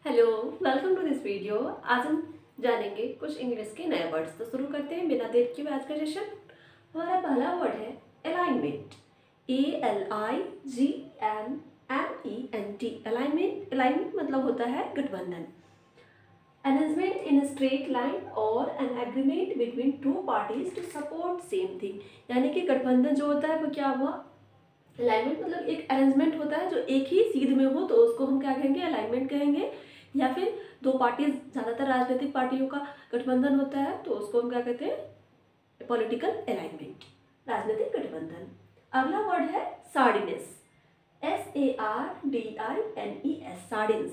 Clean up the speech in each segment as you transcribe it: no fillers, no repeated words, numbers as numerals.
Hello, welcome to this video. आज हम जानेंगे कुछ इंग्लिश के नए वर्ड्स। तो शुरू करते हैं बिना देर किए आज का सेशन। हमारा पहला वर्ड है अलाइनमेंट। ALIGNMENT। अलाइनमेंट मतलब होता है गठबंधन। अरेंजमेंट इन स्ट्रेट लाइन और an agreement between two parties to support same thing. यानी कि गठबंधन जो होता है वो क्या हुआ, अलाइनमेंट मतलब एक अरेंजमेंट होता है जो एक ही सीध में हो, तो उसको हम क्या कहेंगे, अलाइनमेंट कहेंगे। या फिर दो पार्टीज, ज़्यादातर राजनीतिक पार्टियों का गठबंधन होता है तो उसको हम क्या कहते हैं, पॉलिटिकल अलाइनमेंट, राजनीतिक गठबंधन। अगला वर्ड है सार्डिनेस। SARDINES, sardines.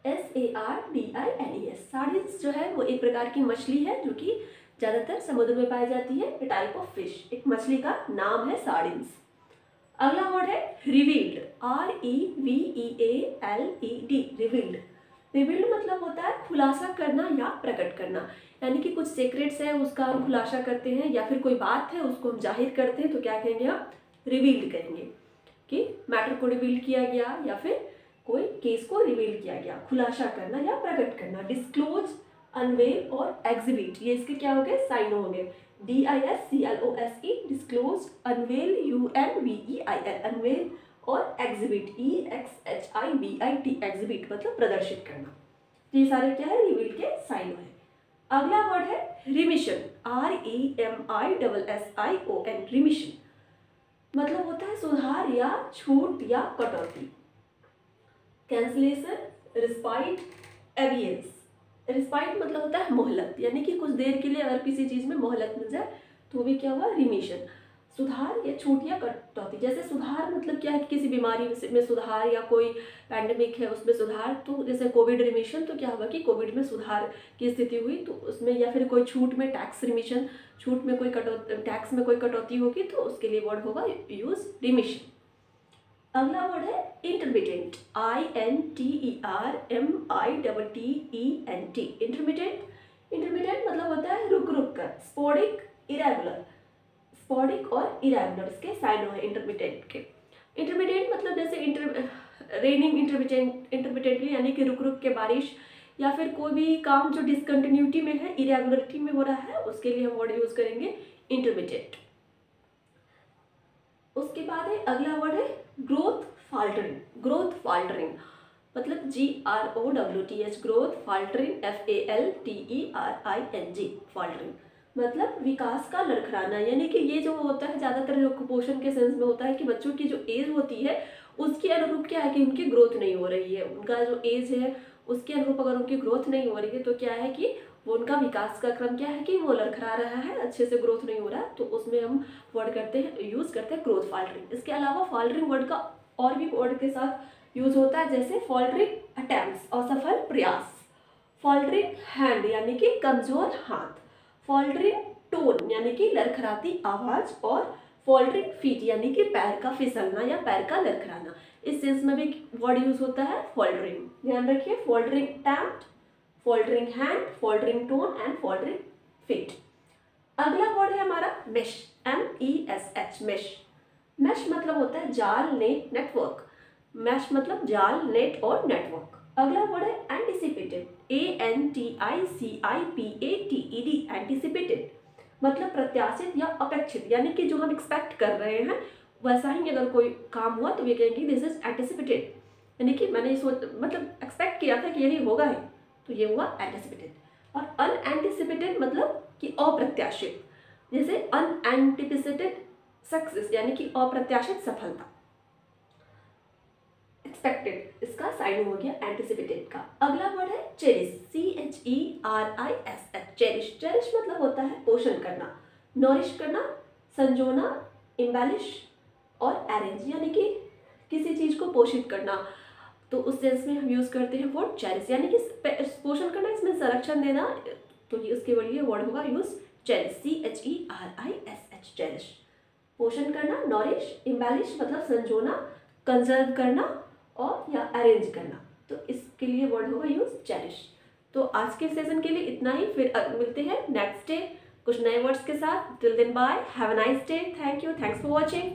SARDINES, सार्डिन्स जो है वो एक प्रकार की मछली है जो कि ज़्यादातर समुद्र में पाई जाती है। ए टाइप ऑफ फिश, एक मछली का नाम है सार्डिन्स। अगला वर्ड है रिवील्ड। REVEALED, revealed. रिवील्ड मतलब होता है खुलासा करना या प्रकट करना। यानी कि कुछ सीक्रेट्स है उसका हम खुलासा करते हैं, या फिर कोई बात है उसको हम जाहिर करते हैं तो क्या कहेंगे, हम रिवील्ड कहेंगे कि मैटर को रिवील किया गया या फिर कोई केस को रिवील किया गया। खुलासा करना या प्रकट करना। डिस्क्लोज, अनवेल और एग्जिबिट, ये इसके क्या हो गए, साइन हो गए। DISCLOSE, disclose, unveil UNVEIL, unveil, और एग्जिबिट EXHIBIT, एग्जिबिट मतलब प्रदर्शित करना। ये सारे क्या है, रिवील के साइन है। अगला वर्ड है रिमिशन। REMISSION, रिमिशन मतलब होता है सुधार या छूट या कटौती। Cancellation, respite, एवियंस। रिस्पाइट मतलब होता है मोहलत, यानी कि कुछ देर के लिए अगर किसी चीज़ में मोहलत मिल जाए तो भी क्या हुआ, रिमिशन। सुधार या छूट या कटौती। जैसे सुधार मतलब क्या है कि किसी बीमारी में सुधार, या कोई पैंडेमिक है उसमें सुधार। तो जैसे कोविड रिमिशन, तो क्या होगा कि कोविड में सुधार की स्थिति हुई तो उसमें, या फिर कोई छूट में टैक्स रिमिशन, छूट में कोई कटौती, टैक्स में कोई कटौती होगी तो उसके लिए वर्ड होगा यूज रिमिशन। अगला वर्ड है इंटरमिटेंट। INTERMITTENT, intermittent. इंटरमिटेंट मतलब होता है रुक रुक कर। स्पोडिक, इरेगुलर। स्पोडिक और इरेगुलर इसके साइन है इंटरमिटेंट के। इंटरमिटेंट मतलब जैसे रेनिंग इंटरमिटेंटली, यानी कि रुक रुक के बारिश, या फिर कोई भी काम जो डिसकंटिन्यूटी में है, इरेगुलरिटी में हो रहा है, उसके लिए हम वर्ड यूज करेंगे इंटरमिटेंट। उसके बाद है अगला वर्ड है ग्रोथ फाल्टरिंग। ग्रोथ फाल्टरिंग मतलब GROWTH, ग्रोथ, फाल्टरिंग FALTERING, फाल्टरिंग मतलब विकास का लड़खड़ाना। यानी कि ये जो होता है ज़्यादातर जो कुपोषण के सेंस में होता है कि बच्चों की जो एज होती है उसके अनुरूप क्या है कि उनकी ग्रोथ नहीं हो रही है। उनका जो एज है उसके अनुरूप अगर उनकी ग्रोथ नहीं हो रही है तो क्या है कि वो उनका विकास का क्रम क्या है कि वो लड़खड़ा रहा है, अच्छे से ग्रोथ नहीं हो रहा, तो उसमें हम वर्ड करते हैं, यूज़ करते हैं ग्रोथ फाल्टरिंग। इसके अलावा फाल्टरिंग वर्ड का और भी वर्ड के साथ यूज होता है, जैसे फॉल्टरिंग अटेम्प्ट्स, असफल प्रयास। फॉल्टरिंग हैंड यानी कि कमजोर हाथ। फॉल्टरिंग टोन यानी कि लड़खड़ाती आवाज। और फॉल्टरिंग फीट यानी कि पैर का फिसलना या पैर का लड़खड़ाना। इस सेंस में भी वर्ड यूज होता है फॉल्टरिंग। ध्यान रखिए, faltering attempt, faltering hand, faltering tone and faltering feet. अगला वर्ड है हमारा मेश। MESH, mesh. मेश मतलब होता है जाल, नेट, नेटवर्क। मैश मतलब जाल, नेट और नेटवर्क। अगला वर्ड है एंटिसिपेटेड। ANTICIPATED, एंटिसिपेटेड मतलब प्रत्याशित या अपेक्षित, यानी कि जो हम एक्सपेक्ट कर रहे हैं वैसा ही अगर कोई काम हुआ तो ये कहेंगे दिस इज एंटिसिपेटेड, यानी कि मैंने मतलब एक्सपेक्ट किया था कि यही होगा ही, तो ये हुआ एंटिसिपेटेड। और अनएंटिसिपेटेड मतलब कि अप्रत्याशित, जैसे अनएंटिसिपेटेड सक्सेस यानी कि अप्रत्याशित सफलता। एक्सपेक्टेड इसका साइन हो गया एंटिसिपेटेड का। अगला वर्ड है चेरिश। CHERISH, cherish. चेरिश मतलब होता है पोषण करना, नॉरिश करना, संजोना, इम्बेलिश और अरेंज, यानी कि किसी चीज को पोषित करना। तो उस सेंस में हम यूज करते हैं वर्ड चेरिश, यानी कि पोषण करना, इसमें संरक्षण देना, तो ये उसके लिए वर्ड होगा यूज चेरिश। CHERISH, cherish. पोषण करना, नॉरिश, इम्बेलिश मतलब संजोना, कंजर्व करना और या अरेंज करना, तो इसके लिए वर्ड होगा यूज चेरिश। तो आज के सेशन के लिए इतना ही, फिर मिलते हैं नेक्स्ट डे कुछ नए वर्ड्स के साथ। Till then bye, have a nice day, thank you, thanks for watching.